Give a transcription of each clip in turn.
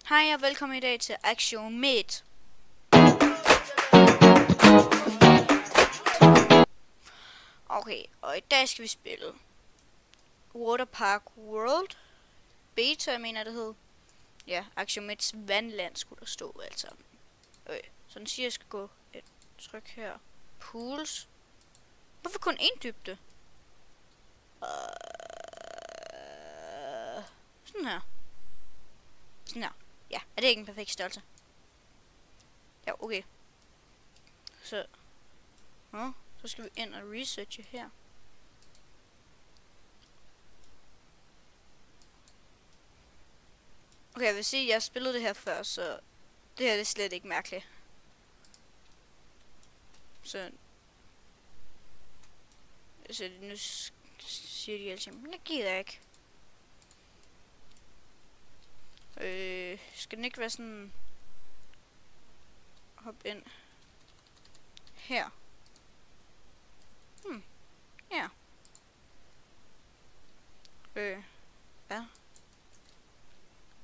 Hej og velkommen i dag til Axiomet. Okay, og i dag skal vi spille Waterpark World Beta, jeg mener det hed. Ja, Axiomets vandland skulle der stå alt sammen. Okay, så den siger, jeg skal gå et tryk her. Pools. Hvorfor kun én dybde? Sådan her. Sådan her. Ja, er det ikke en perfekt størrelse? Ja, okay. Så skal vi ind og researche her. Okay, jeg vil sige, at jeg har spillet det her før, så det her er slet ikke mærkeligt. Så nu siger de altid, men det gider jeg ikke. Skal den ikke være sådan... Hop ind. Her. Ja. Ja.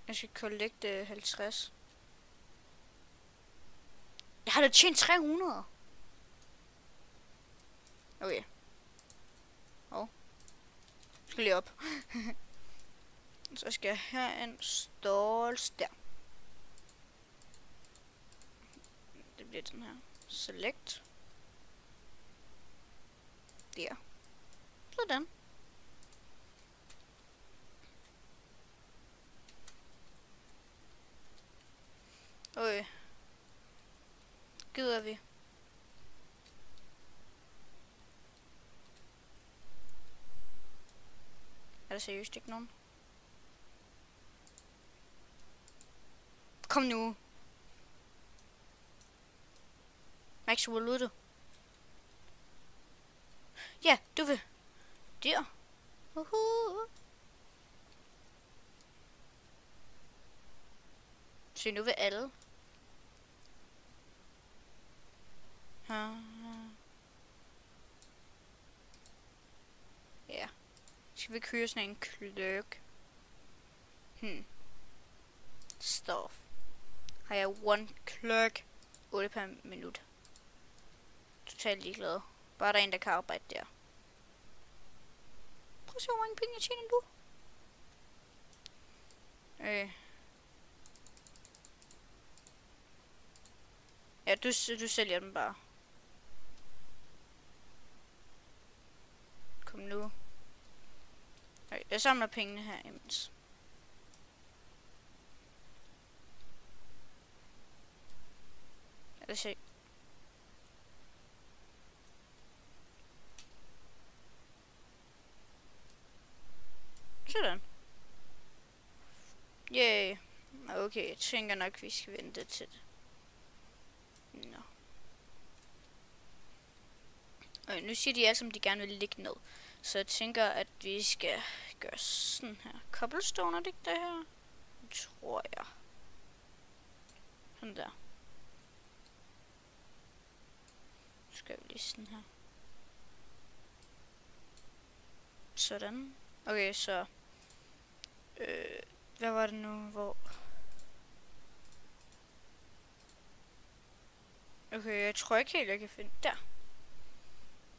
Jeg skal collecte 50. Jeg har da tjent 300. Okay. Skal lige op. Så skal jeg herind. Stalls der. Det bliver den her. Select. Der. Sådan. Okay. Gider vi? Er der seriøst ikke nogen? Kom nu. Max, hvor lød du? Ja, du vil. Der. Se, nu vil alle. Ja. Skal vi køre sådan en kløk? Stuff. Har jeg one clerk 8 per minut. Totalt ligeglad. Bare der er en, der kan arbejde der. Prøv at se, hvor mange penge jeg tjener nu. Ja, du sælger dem bare. Kom nu. Okay, jeg samler pengene her imens. Lad os se. Sådan. Yay. Okay, jeg tænker nok, vi skal vente til det. Nå. Og nu siger de alle sammen, de gerne vil ligge ned. Så jeg tænker, at vi skal gøre sådan her. Cobblestone, er det ikke det her? Tror jeg. Sådan der. Så skal vi lige sådan her. Sådan. Okay, så... hvad var det nu, hvor... Okay, jeg tror ikke helt, jeg kan finde... Der.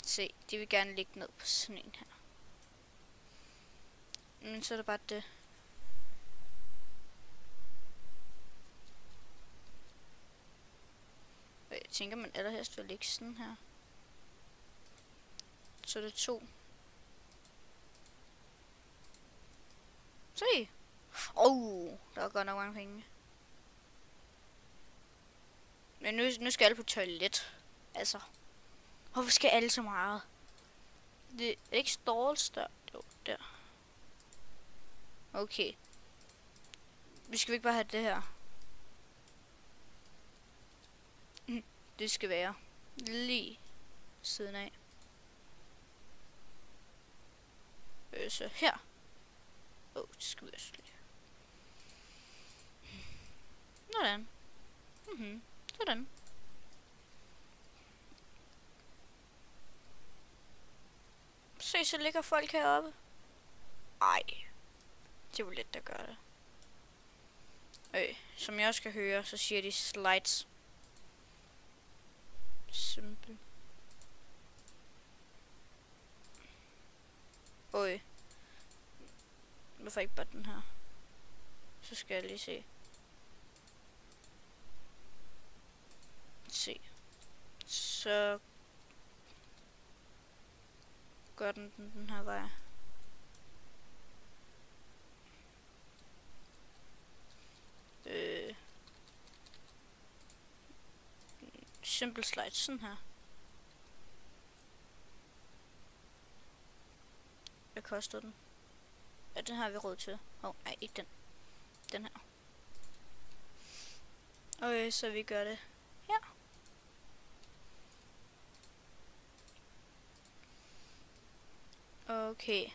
Se, de vil gerne ligge ned på sådan en her. Men så er det bare det. Jeg tænker, man allerhelst vil ligge sådan her. Så er det 2. Se! Der er godt nok mange penge. Men nu skal alle på toilet. Altså. Hvorfor skal alle så meget? Det er ikke stalls der. Jo, der. Okay. Vi skal ikke bare have det her. Det skal være lige siden af. Så her. Det skal vi også lige. Sådan. Sådan. Se, så ligger folk heroppe. Ej. Det er jo let at gøre det. Som jeg også kan høre, så siger de slides. Simpel. Hvorfor ikke bare den her? Så skal jeg lige se. Så gør den her vej. Simple slide, sådan her. Hvad koster den? Ja, den har vi råd til. Nej, ikke den. Den her. Okay, så vi gør det her. Okay.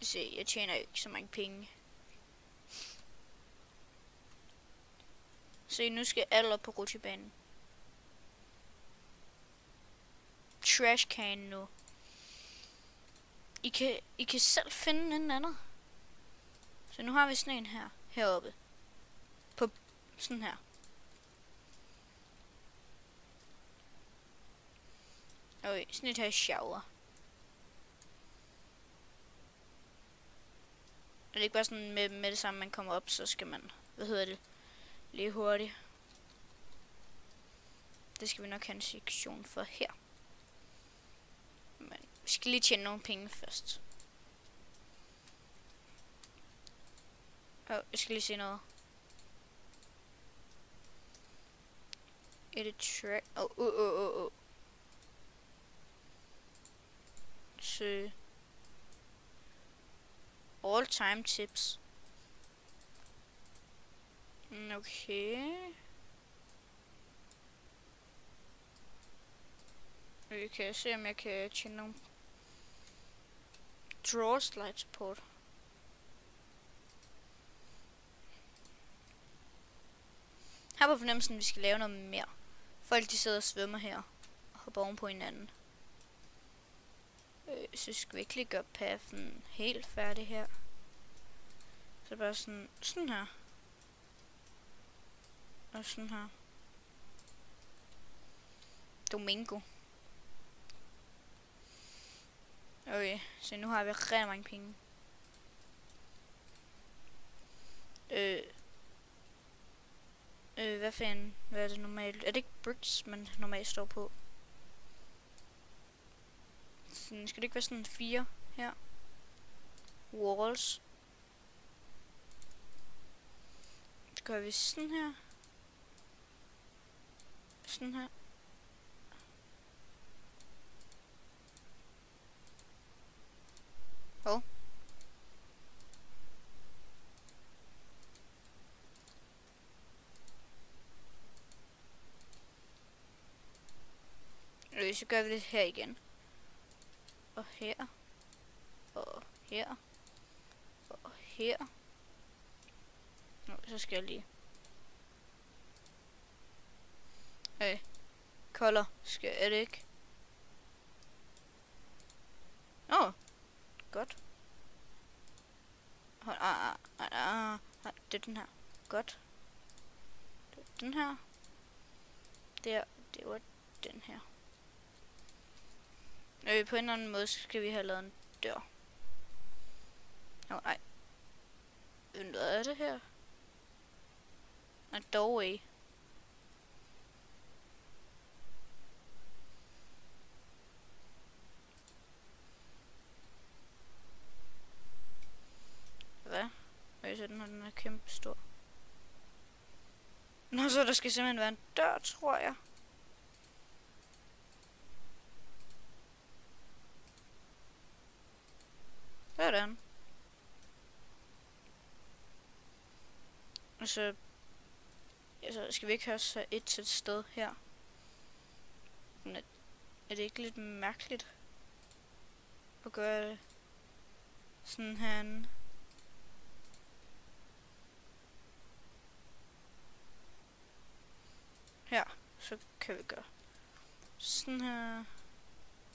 Se, jeg tjener ikke så mange penge. Se, nu skal alle op på rutsjebanen. Trash can nu. I kan selv finde en anden. Så nu har vi sådan en her. Heroppe. På sådan her. Okay, sådan et her shower. Er det ikke bare sådan med det samme, man kommer op, så skal man, lige hurtigt. Det skal vi nok have en sektion for her. Men vi skal lige tjene nogle penge først. Jeg skal lige se noget. Edit track. Søg. All time tips. Okay. Vi kan se, om jeg kan tjene nogle draw slide support. Her på fornemmelsen, vi skal lave noget mere. Folk de sidder og svømmer her og hopper oven på hinanden. Så skal vi ikke lige gøre paffen helt færdig her. Så bare sådan her. Og sådan her. Domingo. Okay, så nu har vi rigtig mange penge. Hvad er det normalt? Er det ikke bricks, man normalt står på? Sådan, skal det ikke være sådan 4 her? Walls. Så gør vi sådan her. Sådan her. Så gør vi det her igen. Og her. Og her. Og her. Så skal jeg lige. Color. Er det ikke? Godt. Det er den her. Godt. Det er den her. Det var den her. På en eller anden måde skal vi have lavet en dør. Nej. Hvad er det her? En doorway. Hvad? Så den er kæmpe stor. Nå, så der skal simpelthen være en dør, tror jeg. Sådan. Og så skal vi ikke også have et til et sted her. Men er det ikke lidt mærkeligt at gøre det sådan herinde? Her, så kan vi gøre sådan her.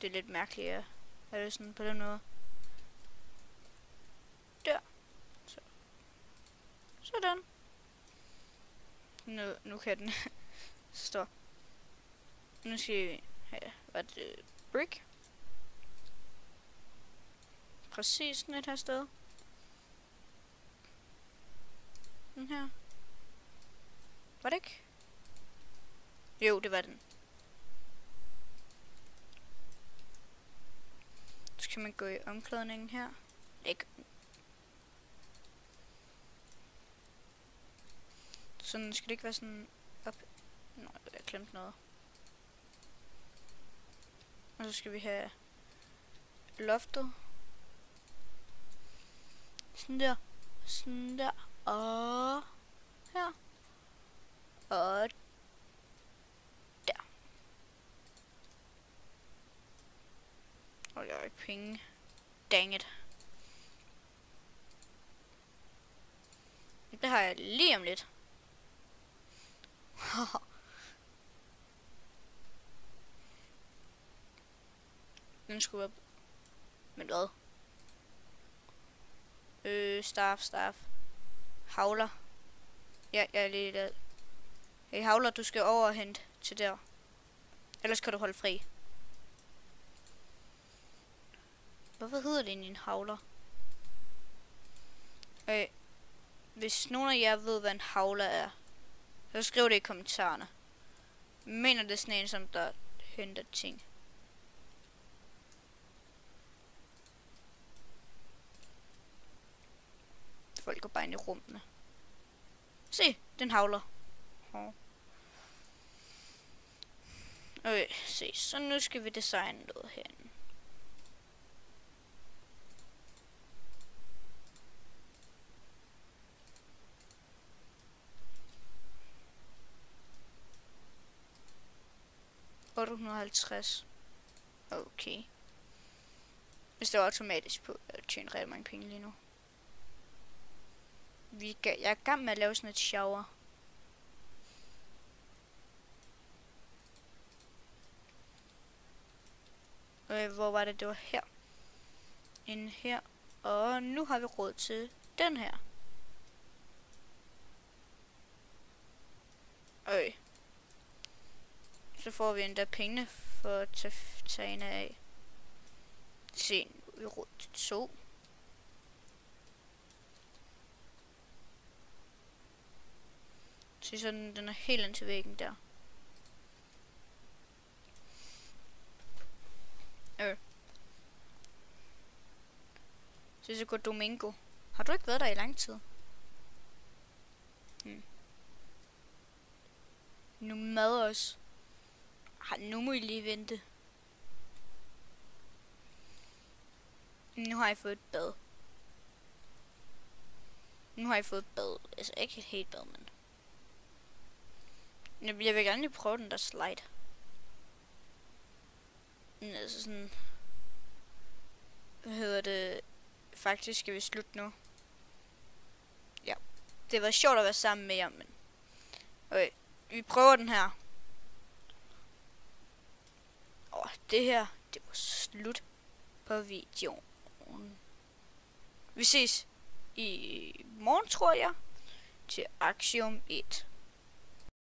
Det er lidt mærkeligt, ja. Er det sådan på den måde? Nu kan den stå. Nu skal vi have, hvad det, brick. Præcis sådan et her sted. Den her. Var det ikke? Jo, det var den. Så kan man gå i omklædningen her. Læg. Sådan skal det ikke være sådan op. Nå, jeg glemte noget. Og så skal vi have loftet. Sådan der. Sådan der. Og her. Og der. Og jeg har ikke penge. Dang it. Det har jeg lige om lidt. Den skulle være... Men hvad? Staff. Havler. Ja, jeg er lige der. Hey, havler, du skal over og hente til der. Ellers kan du holde fri. Hvorfor hedder det egentlig en havler? Hvis nogen af jer ved, hvad en havler er, så skriv det i kommentarerne. Jeg mener det er sådan en, som der henter ting. Folk går bare ind i rummene. Se, den havler. Okay, se, så nu skal vi designe noget herinde. $850. Okay. Hvis det var automatisk på, at tjene rigtig mange penge lige nu. Jeg er i gang med at lave sådan et shower. Hvor var det? Det var her. Inde her. Og nu har vi råd til den her. Så får vi endda pengene for at tage en af. Se, nu har vi råd til 2. Se sådan, den er helt ind til væggen der. Så går Domingo. Har du ikke været der i lang tid? Nu mad os. Nu må I lige vente. Nu har jeg fået et bad. Altså ikke et helt bad, men... Jeg vil gerne lige prøve den der slide. Altså sådan... Hvad hedder det? Faktisk skal vi slutte nu. Ja. Det var sjovt at være sammen med jer, men... Okay, vi prøver den her. Det her, det var slut på videoen. Vi ses i morgen, tror jeg, til Axiom 1.